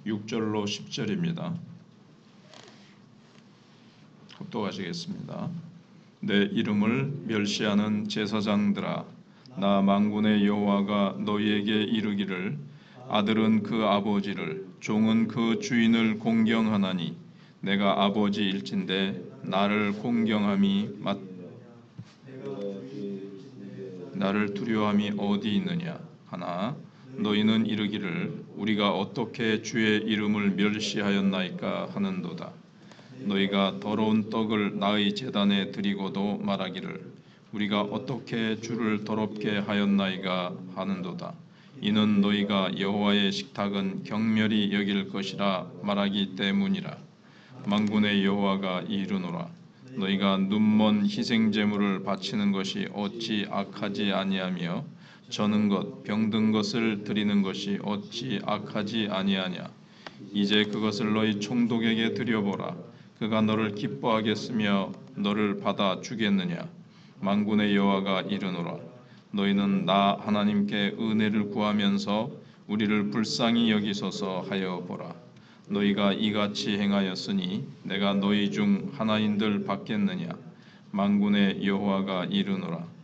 6절로 10절입니다. 합독하시겠습니다. 내 이름을 멸시하는 제사장들아, 나 만군의 여호와가 너희에게 이르기를 아들은 그 아버지를 종은 그 주인을 공경하나니 내가 아버지일진데 나를 두려움이 어디 있느냐 하나 너희는 이르기를 우리가 어떻게 주의 이름을 멸시하였나이까 하는도다. 너희가 더러운 떡을 나의 제단에 드리고도 말하기를 우리가 어떻게 주를 더럽게 하였나이까 하는도다. 이는 너희가 여호와의 식탁은 경멸히 여길 것이라 말하기 때문이라. 만군의 여호와가 이르노라. 너희가 눈먼 희생 제물을 바치는 것이 어찌 악하지 아니하며 저는 것 병든 것을 드리는 것이 어찌 악하지 아니하냐. 이제 그것을 너희 총독에게 드려보라. 그가 너를 기뻐하겠으며 너를 받아 주겠느냐. 만군의 여호와가 이르노라. 너희는 나 하나님께 은혜를 구하면서 우리를 불쌍히 여기소서 하여 보라. 너희가 이같이 행하였으니 내가 너희 중 하나인들 받겠느냐. 만군의 여호와가 이르노라.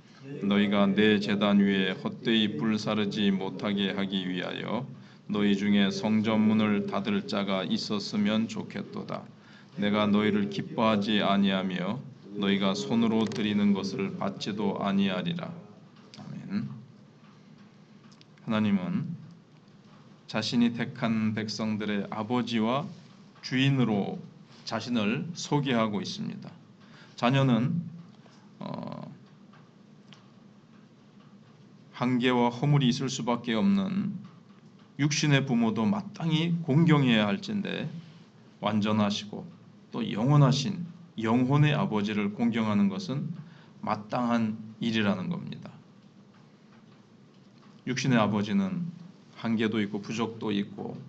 너희가 내 제단 위에 헛되이 불사르지 못하게 하기 위하여 너희 중에 성전문을 닫을 자가 있었으면 좋겠도다. 내가 너희를 기뻐하지 아니하며 너희가 손으로 드리는 것을 받지도 아니하리라. 아멘. 하나님은 자신이 택한 백성들의 아버지와 주인으로 자신을 소개하고 있습니다. 자녀는 한계와 허물이 있을 수밖에 없는 육신의 부모도 마땅히 공경해야 할진데 완전하시고 또 영원하신 영혼의 아버지를 공경하는 것은 마땅한 일이라는 겁니다. 육신의 아버지는 한계도 있고 부족도 있고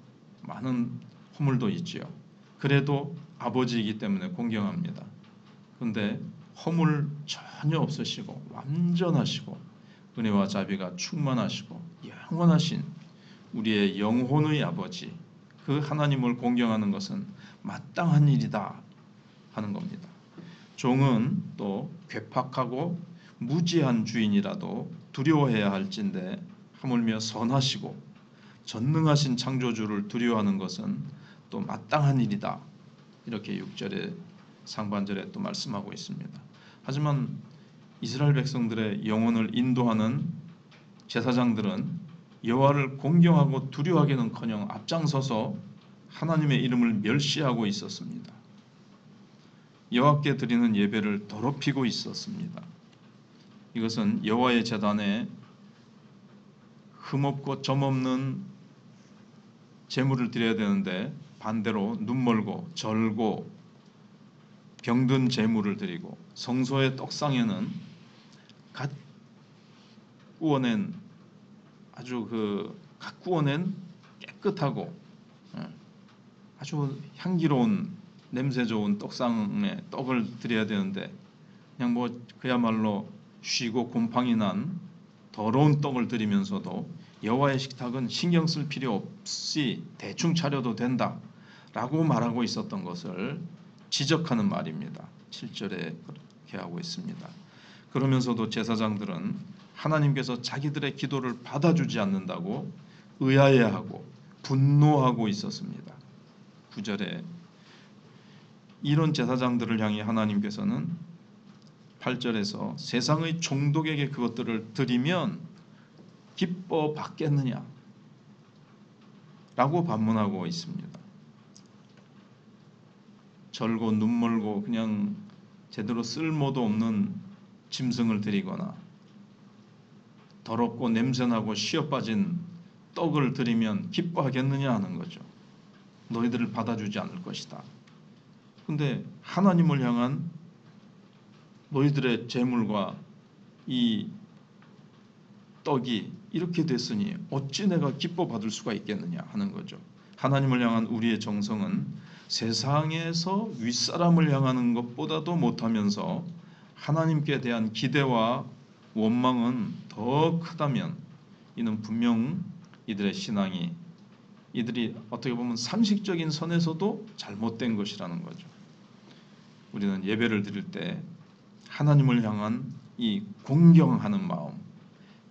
많은 허물도 있지요. 그래도 아버지이기 때문에 공경합니다. 그런데 허물 전혀 없으시고 완전하시고 은혜와 자비가 충만하시고 영원하신 우리의 영혼의 아버지, 그 하나님을 공경하는 것은 마땅한 일이다 하는 겁니다. 종은 또 괴팍하고 무지한 주인이라도 두려워해야 할진데 하물며 선하시고 전능하신 창조주를 두려워하는 것은 또 마땅한 일이다. 이렇게 6절의 상반절에 또 말씀하고 있습니다. 하지만 이스라엘 백성들의 영혼을 인도하는 제사장들은 여호와를 공경하고 두려워하기는커녕 앞장서서 하나님의 이름을 멸시하고 있었습니다. 여호와께 드리는 예배를 더럽히고 있었습니다. 이것은 여호와의 제단에 흠없고 점없는 제물을 드려야 되는데 반대로 눈멀고 절고 병든 제물을 드리고 성소의 떡상에는 갓 구워낸 깨끗하고 아주 향기로운 냄새 좋은 떡상에 떡을 드려야 되는데 그냥 그야말로 쉬고 곰팡이 난 더러운 떡을 드리면서도 여호와의 식탁은 신경 쓸 필요 없이 대충 차려도 된다라고 말하고 있었던 것을 지적하는 말입니다. 7절에 그렇게 하고 있습니다. 그러면서도 제사장들은 하나님께서 자기들의 기도를 받아주지 않는다고 의아해하고 분노하고 있었습니다. 9절에 이런 제사장들을 향해 하나님께서는 8절에서 세상의 총독에게 그것들을 드리면 기뻐 받겠느냐 라고 반문하고 있습니다. 절고 눈멀고 그냥 제대로 쓸모도 없는 짐승을 드리거나 더럽고 냄새나고 쉬어 빠진 떡을 드리면 기뻐하겠느냐 하는 거죠. 너희들을 받아주지 않을 것이다. 근데 하나님을 향한 너희들의 제물과 이 떡이 이렇게 됐으니 어찌 내가 기뻐 받을 수가 있겠느냐 하는 거죠. 하나님을 향한 우리의 정성은 세상에서 윗사람을 향하는 것보다도 못하면서 하나님께 대한 기대와 원망은 더 크다면 이는 분명 이들의 신앙이 이들이 어떻게 보면 상식적인 선에서도 잘못된 것이라는 거죠. 우리는 예배를 드릴 때 하나님을 향한 이 공경하는 마음,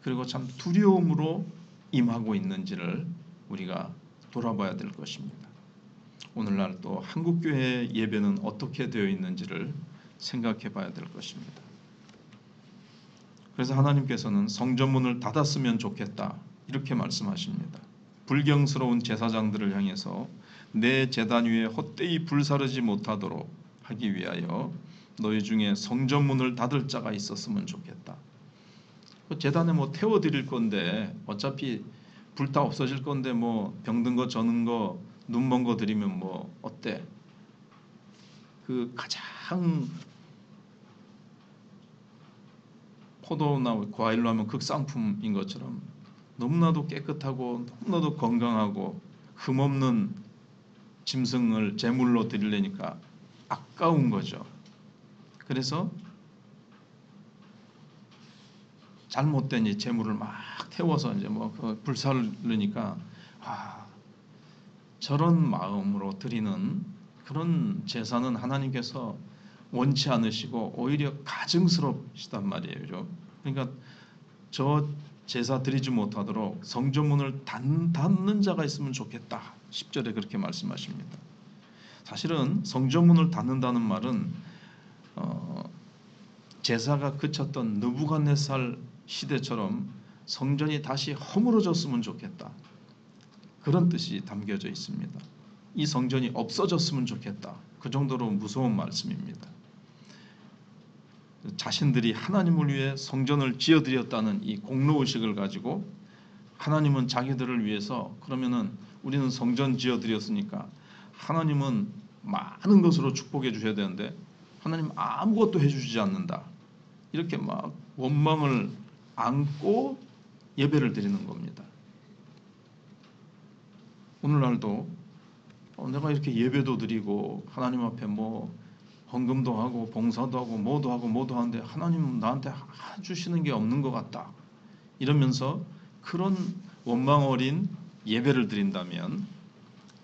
그리고 참 두려움으로 임하고 있는지를 우리가 돌아봐야 될 것입니다. 오늘날 또 한국교회의 예배는 어떻게 되어 있는지를 생각해 봐야 될 것입니다. 그래서 하나님께서는 성전문을 닫았으면 좋겠다 이렇게 말씀하십니다. 불경스러운 제사장들을 향해서 내 제단 위에 헛되이 불사르지 못하도록 하기 위하여 너희 중에 성전문을 닫을 자가 있었으면 좋겠다. 제단에 뭐 태워드릴 건데 어차피 불 다 없어질 건데 뭐 병든 거 저는 거 눈 먼 거 드리면 뭐 어때? 그 가장 포도나 과일로 하면 극상품인 것처럼 너무나도 깨끗하고 너무나도 건강하고 흠없는 짐승을 제물로 드리려니까 아까운 거죠. 그래서 잘못된 이 제물을 막 태워서 이제 뭐 불살르니까 저런 마음으로 드리는 그런 제사는 하나님께서 원치 않으시고 오히려 가증스럽시단 말이에요. 그러니까 저 제사 드리지 못하도록 성전문을 닫는 자가 있으면 좋겠다. 10절에 그렇게 말씀하십니다. 사실은 성전문을 닫는다는 말은 제사가 그쳤던 느부갓네살 시대처럼 성전이 다시 허물어졌으면 좋겠다. 그런 뜻이 담겨져 있습니다. 이 성전이 없어졌으면 좋겠다. 그 정도로 무서운 말씀입니다. 자신들이 하나님을 위해 성전을 지어드렸다는 이 공로의식을 가지고 하나님은 자기들을 위해서 그러면은 우리는 성전 지어드렸으니까 하나님은 많은 것으로 축복해 주셔야 되는데 하나님 아무것도 해주지 않는다. 이렇게 막 원망을 안고 예배를 드리는 겁니다. 오늘날도 내가 이렇게 예배도 드리고 하나님 앞에 뭐 헌금도 하고 봉사도 하고 뭐도 하는데 하나님은 나한테 해주시는 게 없는 것 같다. 이러면서 그런 원망 어린 예배를 드린다면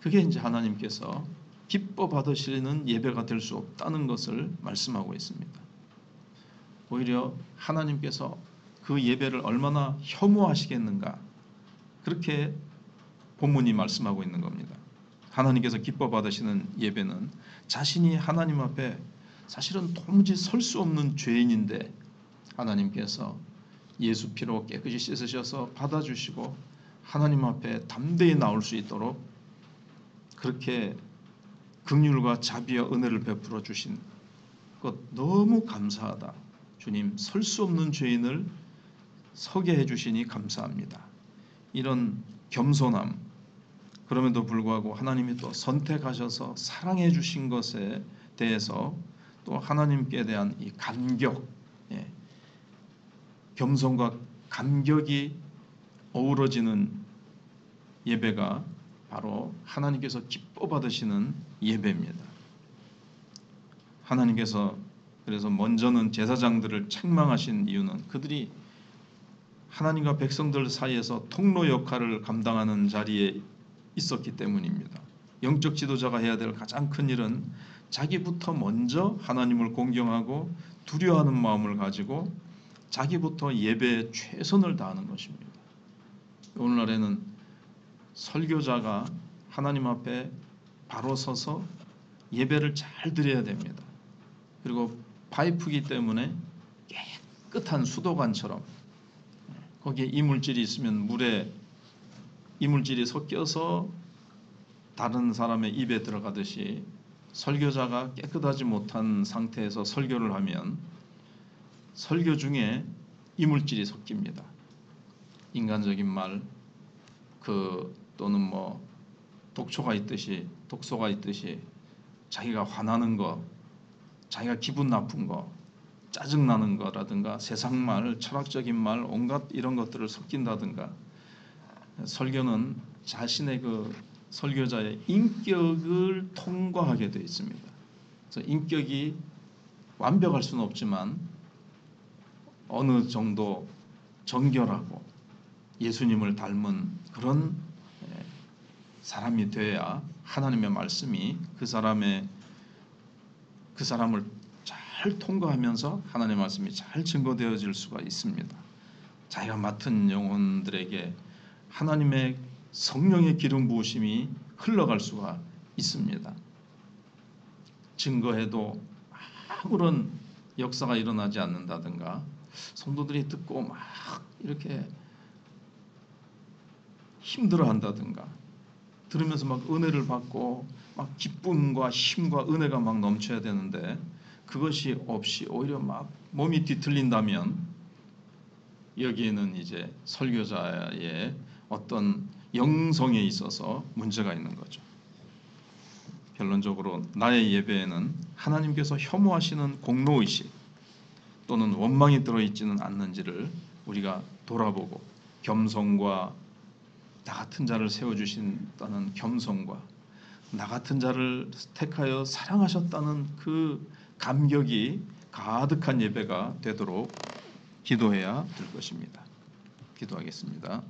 그게 이제 하나님께서 기뻐 받으시는 예배가 될 수 없다는 것을 말씀하고 있습니다. 오히려 하나님께서 그 예배를 얼마나 혐오하시겠는가 그렇게 본문이 말씀하고 있는 겁니다. 하나님께서 기뻐 받으시는 예배는 자신이 하나님 앞에 사실은 도무지 설 수 없는 죄인인데 하나님께서 예수 피로 깨끗이 씻으셔서 받아주시고 하나님 앞에 담대히 나올 수 있도록 그렇게 긍휼과 자비와 은혜를 베풀어 주신 것 너무 감사하다. 주님 설 수 없는 죄인을 서게 해주시니 감사합니다. 이런 겸손함 그럼에도 불구하고 하나님이 또 선택하셔서 사랑해 주신 것에 대해서 또 하나님께 대한 이 감격 겸손과 감격이 어우러지는 예배가 바로 하나님께서 기뻐 받으시는 예배입니다. 하나님께서 그래서 먼저는 제사장들을 책망하신 이유는 그들이 하나님과 백성들 사이에서 통로 역할을 감당하는 자리에 있었기 때문입니다. 영적 지도자가 해야 될 가장 큰 일은 자기부터 먼저 하나님을 공경하고 두려워하는 마음을 가지고 자기부터 예배에 최선을 다하는 것입니다. 오늘날에는 설교자가 하나님 앞에 바로 서서 예배를 잘 드려야 됩니다. 그리고 파이프기 때문에 깨끗한 수도관처럼 거기에 이물질이 있으면 물에 이물질이 섞여서 다른 사람의 입에 들어가듯이 설교자가 깨끗하지 못한 상태에서 설교를 하면 설교 중에 이물질이 섞입니다. 인간적인 말, 또는 뭐 독소가 있듯이 자기가 화나는 거, 자기가 기분 나쁜 거, 짜증 나는 거라든가 세상 말, 철학적인 말, 온갖 이런 것들을 섞인다든가 설교는 자신의 그 설교자의 인격을 통과하게 되어 있습니다. 그래서 인격이 완벽할 수는 없지만 어느 정도 정결하고 예수님을 닮은 그런 사람이 돼야 하나님의 말씀이 그 사람을 잘 통과하면서 하나님의 말씀이 잘 증거되어질 수가 있습니다. 자기가 맡은 영혼들에게 하나님의 성령의 기름 부으심이 흘러갈 수가 있습니다. 증거해도 아무런 역사가 일어나지 않는다든가 성도들이 듣고 막 이렇게 힘들어한다든가 들으면서 막 은혜를 받고 막 기쁨과 힘과 은혜가 막 넘쳐야 되는데 그것이 없이 오히려 막 몸이 뒤틀린다면 여기에는 이제 설교자의 어떤 영성에 있어서 문제가 있는 거죠. 결론적으로 나의 예배에는 하나님께서 혐오하시는 공로의식 또는 원망이 들어있지는 않는지를 우리가 돌아보고 겸손과 나 같은 자를 세워주신다는 겸손과 나 같은 자를 택하여 사랑하셨다는 그 감격이 가득한 예배가 되도록 기도해야 될 것입니다. 기도하겠습니다.